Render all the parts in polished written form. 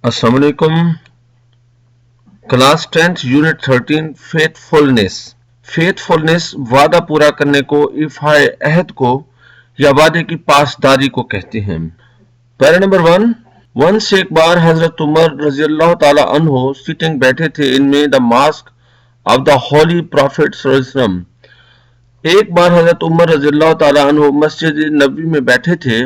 السلام علیکم. Class 10 unit 13 فیتھفولنس وعدہ پورا کرنے کو، ایفائے عہد کو یا وعدے کی پاسداری کو کہتے ہیں. پیرا نمبر 1 سے ایک بار حضرت عمر رضی اللہ تعالی عنہ سٹنگ بیٹھے تھے ان میں the mosque of the holy prophet صلی اللہ علیہ وسلم. ایک بار حضرت عمر رضی اللہ تعالی عنہ مسجد نبوی میں بیٹھے تھے.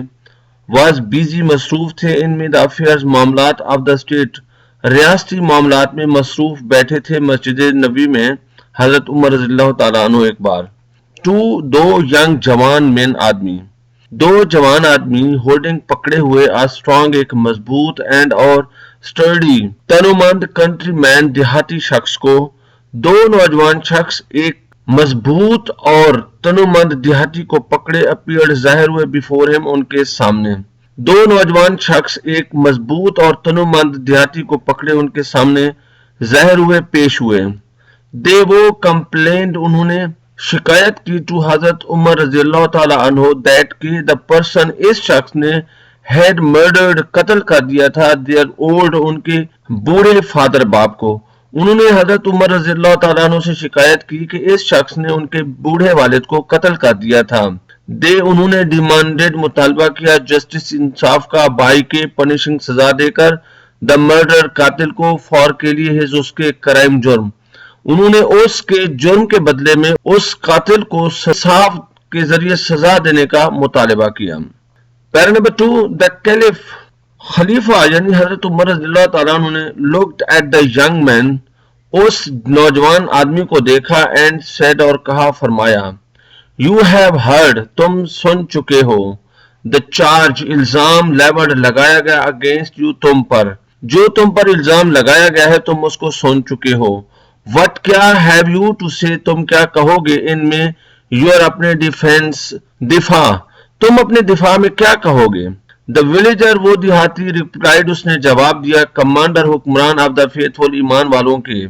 واز بیزی مصروف تھے ان میں دا افیئرز معاملات آف دا اسٹیٹ، ریاستی معاملات میں مصروف بیٹھے تھے مسجد نبوی میں حضرت عمر رضی اللہ تعالیٰ عنہ. ایک بار دو ینگ جوان مین آدمی، دو جوان آدمی ہولڈنگ پکڑے ہوئے اسٹرانگ ایک مضبوط اینڈ اور سٹرڈی تنومند کنٹری مین دیہاتی شخص کو. دو نوجوان شخص ایک مضبوط اور تنومند دیہاتی کو پکڑے اپیئرڈ ظاہر ہوئے بیفور ہم ان کے سامنے. دو نوجوان شخص ایک مضبوط اور تنومند دیہاتی کو پکڑے ان کے سامنے ظاہر ہوئے پیش ہوئے. دے وہ کمپلینڈ انہوں نے شکایت کی ٹو حضرت عمر رضی اللہ تعالی عنہ دیٹ کہ دا پرسن اس شخص نے ہیڈ مرڈرڈ قتل کر دیا تھا دیئر اولڈ ان کے بوڑھے فادر باپ کو. انہوں نے حضرت عمر رضی اللہ تعالیٰ عنہ سے شکایت کی کہ اس شخص نے ان کے بوڑھے والد کو قتل کر دیا تھا. انہوں نے ڈیمانڈڈ مطالبہ کیا جسٹس انصاف کا بائی کے پنشنگ سزا دے کر دا مرڈر قاتل کو فار کے لیے اس کے کرائم جرم. انہوں نے اس کے جرم کے بدلے میں اس قاتل کو انصاف کے ذریعے سزا دینے کا مطالبہ کیا. پیرا نمبر 2 دا کیلف خلیفہ یعنی حضرت عمر رضی اللہ تعالیٰ عنہ نے looked at the young man اس نوجوان آدمی کو دیکھا اینڈ said اور کہا فرمایا You have heard تم سن چکے ہو the charge الزام leveled لگایا گیا against you تم پر، جو تم پر الزام لگایا گیا ہے تم اس کو سن چکے ہو. What کیا have you to say تم کیا کہو گے ان میں your اپنے دفاع تم اپنے دفاع میں کیا کہو گے. The villager وہ دیہاتی replied اس نے جواب دیا کمانڈر حکمران آف دا فیتھفل ایمان والوں کے.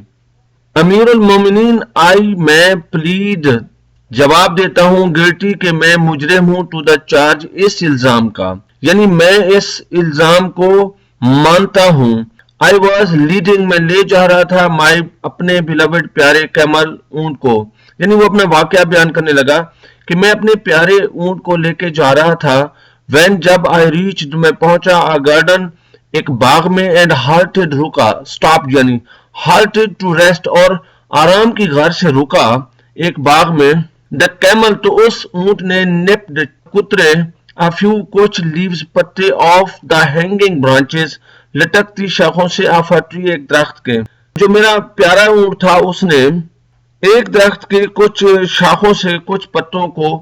امیر المومنین آئی میں پلیڈ جواب دیتا ہوں گلٹی کہ میں مجرم ہوں ٹو دا چارج اس الزام کا، یعنی میں اس الزام کو مانتا ہوں. I was leading میں لے جا رہا تھا مائی اپنے beloved پیارے کیمل اونٹ کو، یعنی وہ اپنا واقعہ بیان کرنے لگا کہ میں اپنے پیارے اونٹ کو لے کے جا رہا تھا. When جب I reached میں پہنچا a garden ایک باغ میں and halted رکا stopped یعنی halted to rest اور آرام کی غرض سے رکا ایک باغ میں. The camel تو اس اونٹ نے nipped کترے a few کچھ leaves پتے of the hanging branches لٹکتی شاخوں سے of a tree ایک درخت کے. جو میرا پیارا اونٹ تھا اس نے ایک درخت کے کچھ شاخوں سے کچھ پتوں کو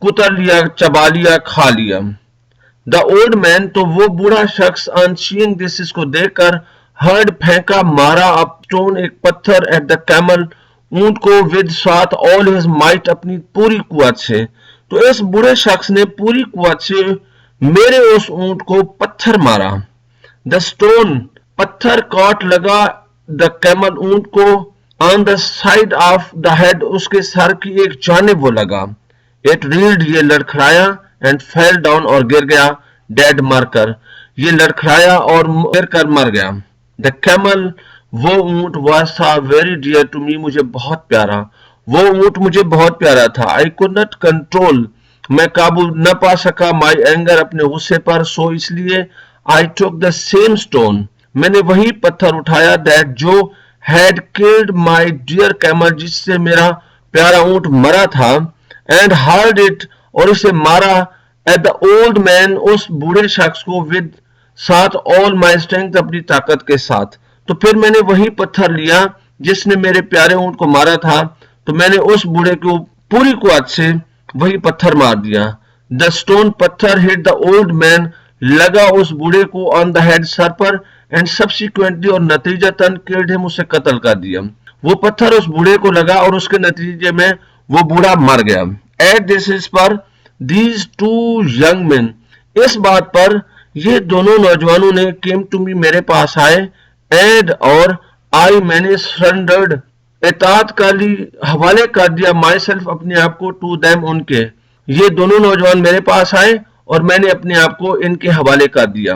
کتر لیا چبا لیا کھا لیا. دا اولڈ مین تو وہ بوڑھا شخص on seeing this اس کو دیکھ کر ہرڈ پھینکا مارا اپ اسٹون ایک پتھر ایٹ دا کیمل اونٹ کو with ساتھ all his might اپنی پوری قوت سے. تو اس بوڑھے شخص نے پوری قوت سے میرے اس اونٹ کو پتھر مارا. دا اسٹون پتھر کاٹ لگا دا کیمل اونٹ کو on the side of the head اس کے سر کی ایک جانب وہ لگا. it reeled یہ لڑکھڑایا and fell down اور گر گیا dead مر کر، یہ لڑکھڑایا اور گر کر مر گیا. the camel وہ اونٹ was very dear to me مجھے بہت پیارا، وہ اونٹ مجھے بہت پیارا تھا. I could not control میں قابو نہ پا سکا my anger اپنے غصے پر so اس لیے I took the same stone میں نے وہی پتھر اٹھایا that جو had killed my dear camel جس سے میرا پیارا اونٹ مرا تھا and hurled it اور اسے مارا at the old man اس بوڑھے شخص کو with ساتھ all my strength اپنی طاقت کے ساتھ. تو پھر میں نے وہی پتھر لیا جس نے میرے پیارے اونٹ کو مارا تھا تو میں نے اس بوڑھے کو پوری قوت سے وہی پتھر مار دیا. the stone پتھر hit the old man لگا اس بوڑھے کو on the head sir per and subsequently اور نتیجتاً killed him اسے قتل کر دیا. وہ پتھر اس بوڑھے کو لگا اور اس کے نتیجے میں وہ بوڑھا مر گیا. at this is per these two young men اس بات پر یہ دونوں نوجوانوں نے came to me میرے پاس آئے and اور I میں نے surrendered اطاعت کر لی حوالے کر دیا myself اپنے آپ کو to them ان کے. یہ دونوں نوجوان میرے پاس آئے اور میں نے اپنے آپ کو ان کے حوالے کر دیا.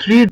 3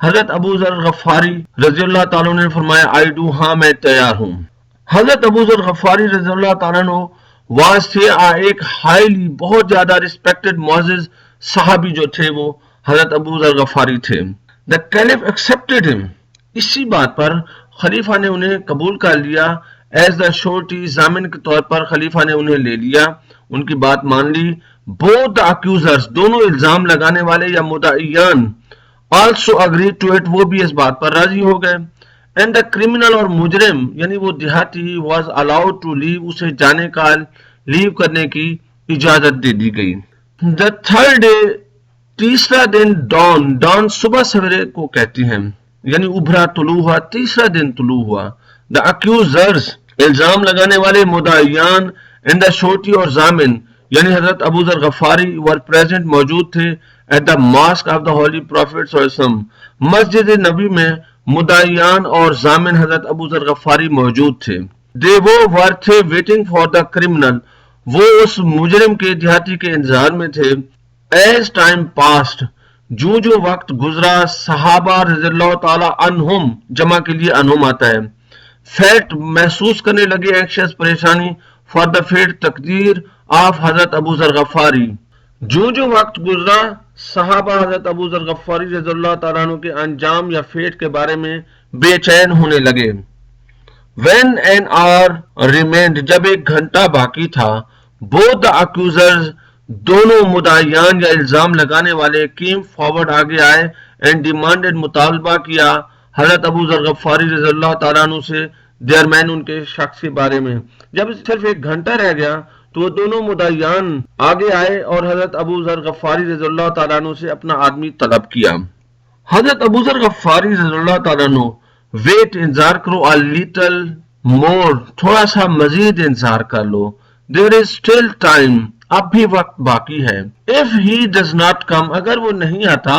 حضرت ابو ذر غفاری رضی اللہ تعالیٰ نے فرمایا I do, ہاں میں تیار ہوں. حضرت ابو ذر غفاری رضی اللہ تعالیٰ عنہ واز تھے ایک ہائیلی بہت زیادہ ریسپیکٹڈ معزز صحابی جو تھے وہ حضرت ابو ذر غفاری تھے. The caliph accepted him. اسی بات پر خلیفہ نے انہیں قبول کر لیا. ایز دا شورٹی ضامن کے طور پر خلیفہ نے انہیں لے لیا, ان کی بات مان لی. both the accusers دونوں الزام لگانے والے یا مدعیان also agreed to it وہ بھی اس بات پر راضی ہو گئے. and the criminal اور مجرم یعنی وہ دیہاتی was allowed to leave اسے جانے کا لیو کرنے کی اجازت دے دی گئی. the third day تیسرا دن ڈان صبح سویرے کو کہتی ہیں یعنی ابھرا طلوع ہوا, تیسرا دن طلوع ہوا. the accusers الزام لگانے والے مدعیان and the شورٹی اور ضامن یعنی حضرت ابو ذر غفاری were present موجود تھے at the mosque of the holy prophet صلی اللہ علیہ وسلم مسجد نبی میں مدعیان اور ضامن حضرت ابو ذر غفاری موجود تھے. they were تھے waiting for the criminal وہ اس مجرم کے دیہاتی کے انتظار میں تھے. as time passed جو وقت گزرا صحابہ رضی اللہ تعالی عنہم جمع کے لیے عنہم آتا ہے felt محسوس کرنے لگے anxious پریشانی for the fate تقدیر of حضرت ابو ذر غفاری. جو وقت گزرا صحابہ حضرت ابو ذر غفاری رضی اللہ تعالیٰ عنہ کے انجام یا فیٹ کے بارے میں بے چین ہونے لگے. when an hour remained جب ایک گھنٹہ باقی تھا both the accusers دونوں مدعیان یا الزام لگانے والے came forward آگے آئے and demanded مطالبہ کیا حضرت ابو ذر غفاری رضی اللہ تعالیٰ عنہ سے their man ان کے شخص کے بارے میں. جب صرف ایک گھنٹہ رہ گیا تو وہ دونوں مدعیان آگے آئے اور حضرت ابو ذر غفاری رضی اللہ تعالیٰ عنہ سے اپنا آدمی طلب کیا. حضرت ابو ذر غفاری رضی اللہ تعالیٰ عنہ ویٹ انتظار کرو a little more تھوڑا سا مزید انتظار کر لو. there is still time اب بھی وقت باقی ہے. if he does not come اگر وہ نہیں آتا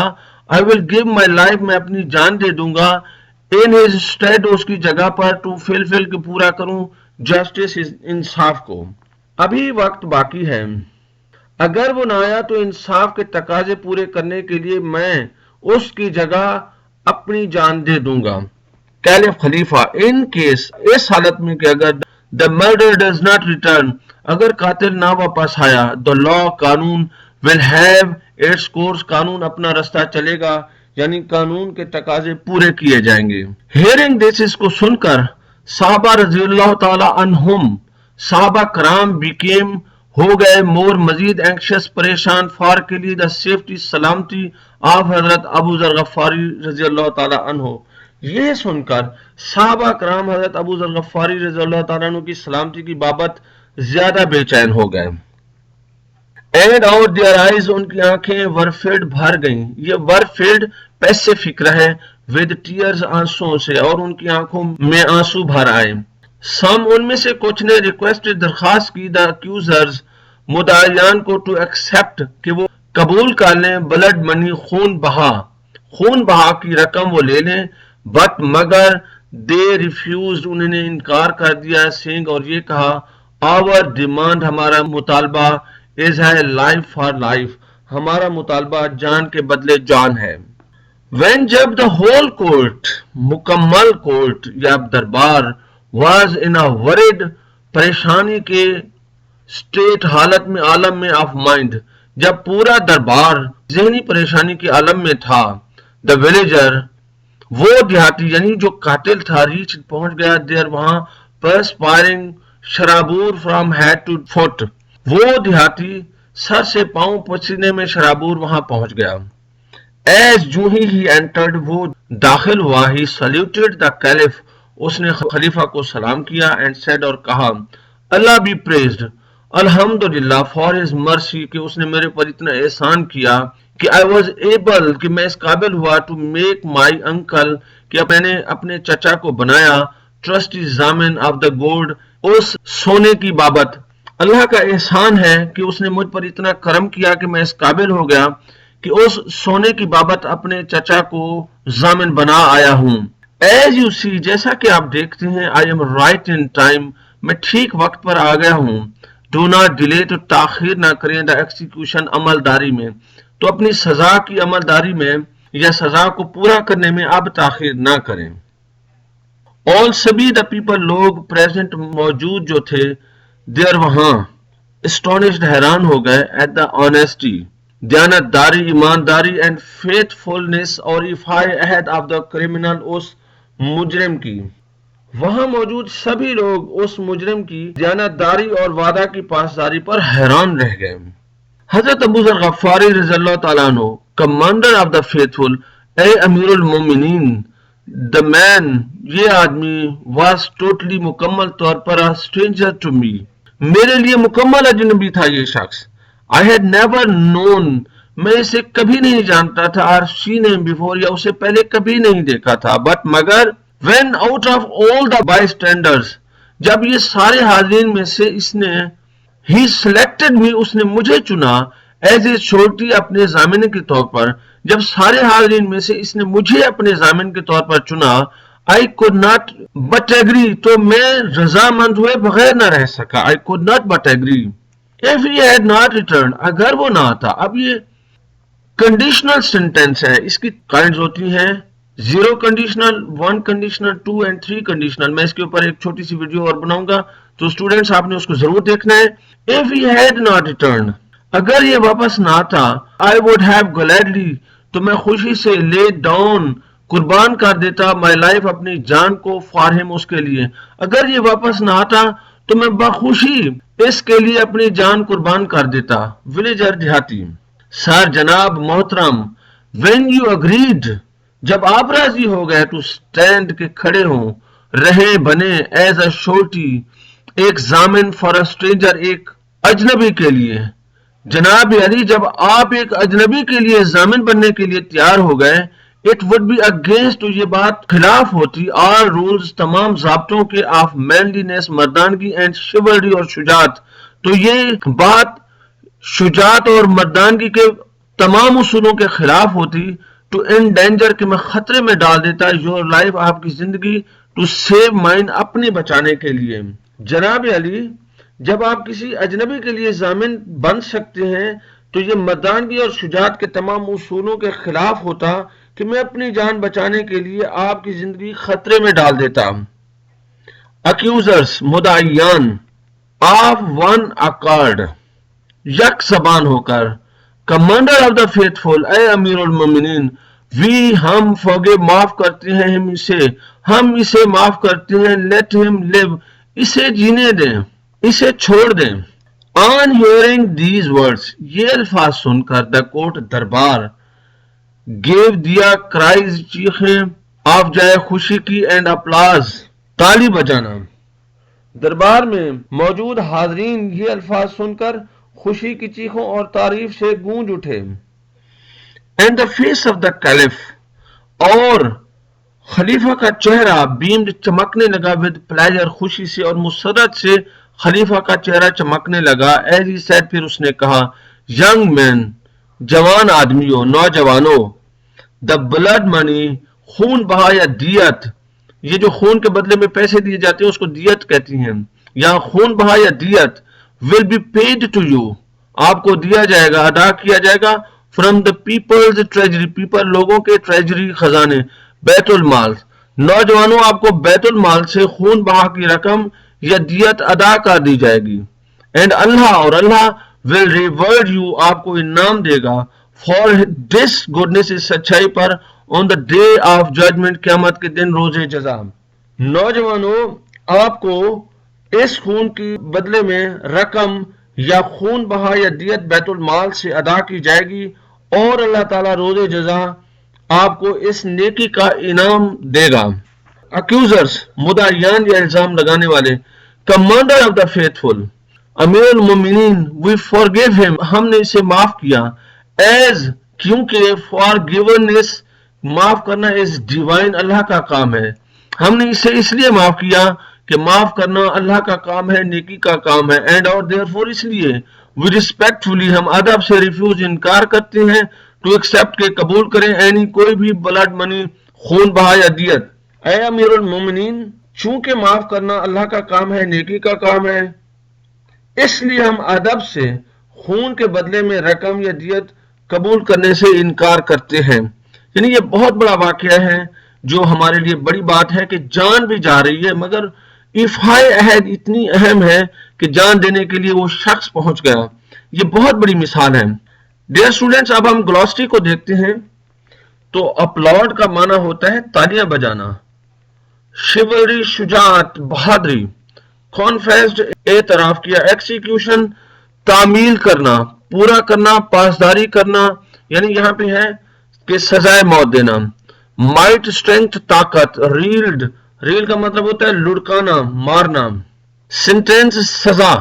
I will give my life میں اپنی جان دے دوں گا in his stead اس کی جگہ پر to fulfill کہ پورا کروں justice انصاف کو. ابھی وقت باقی ہے اگر وہ نہ آیا تو انصاف کے تقاضے پورے کرنے کے لیے میں اس کی جگہ اپنی جان دے دوں گا. کیلف خلیفہ in case اس حالت میں کہ اگر the murderer does not return اگر قاتل نہ واپس آیا the law قانون will have its course قانون اپنا رستہ چلے گا یعنی قانون کے تقاضے پورے کیے جائیں گے. hearing this اس کو سن کر صحابہ رضی اللہ تعالی عنہم صحابہ کرام became ہو گئے مور مزید anxious پریشان فار کے لیے the safety سلامتی آف حضرت ابو ذر غفاری رضی اللہ تعالی عنہ. یہ سن کر صحابہ کرام حضرت ابو ذر غفاری رضی اللہ تعالیٰ عنہ کی سلامتی کی بابت زیادہ بے چین ہو گئے. and out their eyes ان کی آنکھیں were filled بھر گئیں. یہ were filled پیسے فکر ہے with tears آنسوں سے اور ان کی آنکھوں میں آنسو بھر آئے. some ان میں سے کچھ نے requested درخواست کی the accusers مدعیان کو to accept کہ وہ قبول کر لیں blood money خون بہا کی رقم وہ لے لیں but مگر they refused انہوں نے انکار کر دیا saying اور یہ کہا our demand ہمارا مطالبہ is ہے life for life ہمارا مطالبہ جان کے بدلے جان ہے. when جب the whole court مکمل کورٹ یا دربار was in a worried پریشانی کے state حالت میں عالم میں of mind جب پورا دربار ذہنی پریشانی کے عالم میں تھا the villager وہ دیہاتی یعنی جو قاتل تھا ریچ پہنچ گیا دیر وہاں perspiring شرابور from head to foot وہ دیہاتی سر سے پاؤں پسینے میں شرابور وہاں پہنچ گیا. as جو ہی entered وہ داخل ہوا he saluted the caliph اس نے خلیفہ کو سلام کیا and said اور کہا Allah be praised الحمدللہ for his mercy کہ اس نے میرے پر اتنا احسان کیا کہ I was able کہ میں اس قابل ہوا to make my uncle کہ میں نے اپنے چچا کو بنایا trustee ضامن of the gold اس سونے کی بابت. اللہ کا احسان ہے کہ اس نے مجھ پر اتنا کرم کیا کہ میں اس قابل ہو گیا کہ اس سونے کی بابت اپنے چچا کو ضامن بنا آیا ہوں. as you see جیسا کہ آپ دیکھتے ہیں I am right in time میں ٹھیک وقت پر آ گیا ہوں. do not delay تو تاخیر نہ کریں the execution عملداری میں تو اپنی سزا کی عملداری میں یا سزا کو پورا کرنے میں اب تاخیر نہ کریں. all سبھی دا پیپل لوگ پریزنٹ موجود جو تھے دیر وہاں اسٹونشڈ حیران ہو گئے ایٹ دا آنیسٹی دیانت داری ایمانداری اینڈ فیتھ فلنس اور ایفائے عہد آف دا کریمنل اس مجرم کی. وہاں موجود سبھی لوگ اس مجرم کی دیانت داری اور وعدہ کی پاسداری پر حیران رہ گئے. حضرت ابو ذر غفاری رضی اللہ تعالیٰ عنہ کمانڈر آف دا فیتھفل اے امیر المومنین the man یہ آدمی was totally مکمل طور پر a stranger to me میرے لیے مکمل اجنبی تھا یہ شخص. I had never known میں اسے کبھی نہیں جانتا تھا or seen him before یا اسے پہلے کبھی نہیں دیکھا تھا. but مگر when out of all the bystanders جب یہ سارے حاضرین میں سے اس نے he selected me اس نے مجھے چنا as a surety اپنے ضامن کے طور پر. جب سارے حاضرین میں سے اس نے مجھے اپنے ضامن کے طور پر چنا I could not but agree تو میں رضامند ہوئے بغیر نہ رہ سکا. I could not but agree if he had not returned اگر وہ نہ آتا. اب یہ کنڈیشنل سینٹینس ہے. اس کی کائنڈز ہوتی ہیں 0 کنڈیشنل 1 کنڈیشنل 2 and 3 کنڈیشنل. میں اس کے اوپر ایک چھوٹی سی ویڈیو اور بناؤں گا تو اسٹوڈنٹس آپ نے اس کو ضرور دیکھنا ہے. if he had not returned اگر یہ واپس نہ آتا I would have gladly تو میں خوشی سے lay down قربان کر دیتا my life اپنی جان کو for him اس کے لیے. اگر یہ واپس نہ آتا تو میں بخوشی اس کے لیے اپنی جان قربان کر دیتا. ولیجر دیہاتی سر جناب محترم when you agreed جب آپ راضی ہو گئے to stand کے کھڑے ہوں رہے بنے as a surety ایک ضامن for a stranger ایک اجنبی کے لیے. جناب علی جب آپ ایک اجنبی کے لیے ضامن بننے کے لیے تیار ہو گئے it would be against تو یہ بات خلاف ہوتی all rules تمام ضابطوں کے of manliness مردانگی and chivalry اور شجاعت. تو یہ بات شجاعت اور مردانگی کے تمام اصولوں کے خلاف ہوتی to endanger کہ میں خطرے میں ڈال دیتا your life آپ کی زندگی to save mine اپنی بچانے کے لیے. جناب علی جب آپ کسی اجنبی کے لیے ضامن بن سکتے ہیں تو یہ مردانگی اور شجاعت کے تمام اصولوں کے خلاف ہوتا کہ میں اپنی جان بچانے کے لیے آپ کی زندگی خطرے میں ڈال دیتا. accusers مدعیان of one accord یک زبان ہو کر commander of the faithful اے امیر المومنین we ہم forgive معاف کرتے ہیں ہم اسے معاف کرتے ہیں let him live اسے جینے دیں اسے چھوڑ دیں. on hearing these words یہ الفاظ سن کر the court دربار gave دیا cries چیخیں آف جائے خوشی کی and applause تالی بجانا. دربار میں موجود حاضرین یہ الفاظ سن کر خوشی کی چیخوں اور تعریف سے گونج اٹھے. and the face of the caliph اور خلیفہ کا چہرہ beamed چمکنے لگا with pleasure خوشی سے اور مسرت سے خلیفہ کا چہرہ چمکنے لگا. as he said پھر اس نے کہا young men جوان آدمیوں نوجوانوں the blood money خون بہا یا دیت یہ جو خون کے بدلے میں پیسے دیے جاتے ہیں اس کو دیت کہتی ہیں یا خون بہا یا دیت will be paid to you آپ کو دیا جائے گا ادا کیا جائے گا from the people's treasury people لوگوں کے ٹریجری خزانے بیت المال. نوجوانوں آپ کو بیت المال سے خون بہا کی رقم یا دیت ادا کر دی جائے گی. and اللہ اور اللہ will reward you آپ کو انعام دے گا for this goodness اس سچائی پر on the day of judgment قیامت کے دن روز جزا. نوجوانوں آپ کو اس خون کی بدلے میں رقم یا خون بہا یا دیت بیت المال سے ادا کی جائے گی اور اللہ تعالیٰ روز جزا آپ کو اس نیکی کا انعام دے گا. accusers مدعیان یا الزام لگانے والے commander of the faithful امیر المومنین we forgive him ہم نے اسے معاف کیا as کیونکہ forgiveness معاف کرنا is divine اللہ کا کام ہے. ہم نے اسے اس لیے معاف کیا کہ معاف کرنا اللہ کا کام ہے نیکی کا کام ہے. and اور therefore اس لیے we respectfully ہم ادب سے refuse انکار کرتے ہیں to accept کے قبول کریں any کوئی بھی blood money خون بہا یا دیت. اے امیر المومنین چونکہ معاف کرنا اللہ کا کام ہے نیکی کا کام ہے اس لیے ہم ادب سے خون کے بدلے میں رقم یا دیت قبول کرنے سے انکار کرتے ہیں. یعنی یہ بہت بڑا واقعہ ہے جو ہمارے لیے بڑی بات ہے کہ جان بھی جا رہی ہے، مگر ایفائے عہد اتنی اہم ہے کہ جان دینے کے لیے وہ شخص پہنچ گیا. یہ بہت بڑی مثال ہے. ڈیئر اسٹوڈنٹس، اب ہم گلوسٹری کو دیکھتے ہیں. تو اپلاڈ کا معنی ہوتا ہے تالیاں بجانا. شیولری شجاعت، بہادری. کانفیسڈ اعتراف کیا. ایکسیکیوشن تعمیل کرنا، پورا کرنا، پاسداری کرنا، یعنی یہاں پہ ہے کہ سزائے موت دینا. مائٹ اسٹرینتھ طاقت. ریلڈ، ریل کا مطلب ہوتا ہے لڑکانا، مارنا. سینٹینس سزا.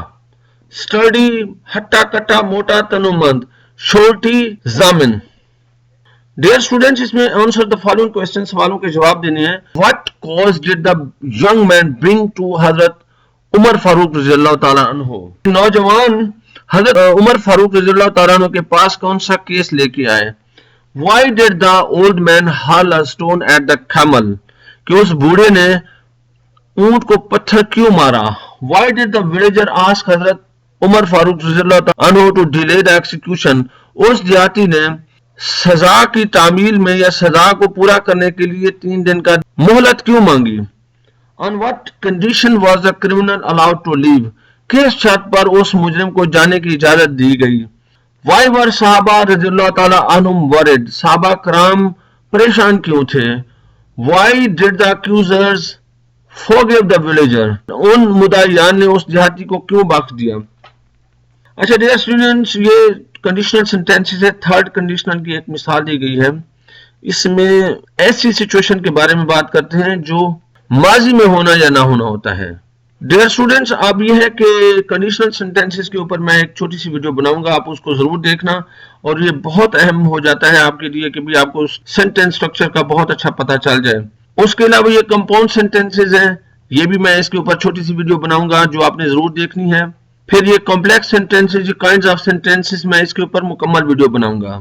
سٹرڈی ہٹا کٹا موٹا تنومند. شورٹی ضامن. ڈیئر اسٹوڈنٹس، اس میں آنسر دا فالوئنگ کوسچن، سوالوں کے جواب دینے ہیں. What cause did the young man bring to حضرت عمر فاروق رضی اللہ تعالیٰ عنہ؟ نوجوان حضرت عمر فاروق رضی اللہ تعالیٰ عنہ کے پاس کون سا کیس لے کے آئے؟ Why did the old man hurl a stone at the camel؟ کہ اس بوڑھے نے اونٹ کو پتھر کیوں مارا؟ Why did the villager ask حضرت عمر فاروق رضی اللہ تعالیٰ عنہ to delay the execution؟ اس دیہاتی نے سزا کی تعمیل میں یا سزا کو پورا کرنے کے لیے 3 دن کا مہلت کیوں مانگی؟ On what condition was the criminal allowed to leave؟ کس شرط پر اس مجرم کو جانے کی اجازت دی گئی؟ Why were صحابہ رضی اللہ تعالیٰ عنہم worried؟ صحابہ کرام پریشان کیوں تھے؟ Why did the accusers forgive the villager؟ ان مدعیان نے اس دیہاتی کو کیوں بخش دیا؟ اچھا ڈیئر اسٹوڈنٹس، یہ کنڈیشنل سینٹینسز ہے. تھرڈ کنڈیشنل کی ایک مثال دی گئی ہے. اس میں ایسی سچویشن کے بارے میں بات کرتے ہیں جو ماضی میں ہونا یا نہ ہونا ہوتا ہے. ڈیئر اسٹوڈنٹس، اب یہ ہے کہ کنڈیشنل سینٹینسز کے اوپر میں ایک چھوٹی سی ویڈیو بناؤں گا، آپ اس کو ضرور دیکھنا، اور یہ بہت اہم ہو جاتا ہے آپ کے لیے کہ بھی آپ کو سینٹینس سٹرکچر کا بہت اچھا پتہ چل جائے. اس کے علاوہ یہ کمپاؤنڈ سینٹینسز ہیں، یہ بھی میں اس کے اوپر چھوٹی سی ویڈیو بناؤں گا جو آپ نے ضرور دیکھنی ہے. پھر یہ complex sentences, kinds of sentences, میں اس کے اوپر مکمل ویڈیو بناؤں گا.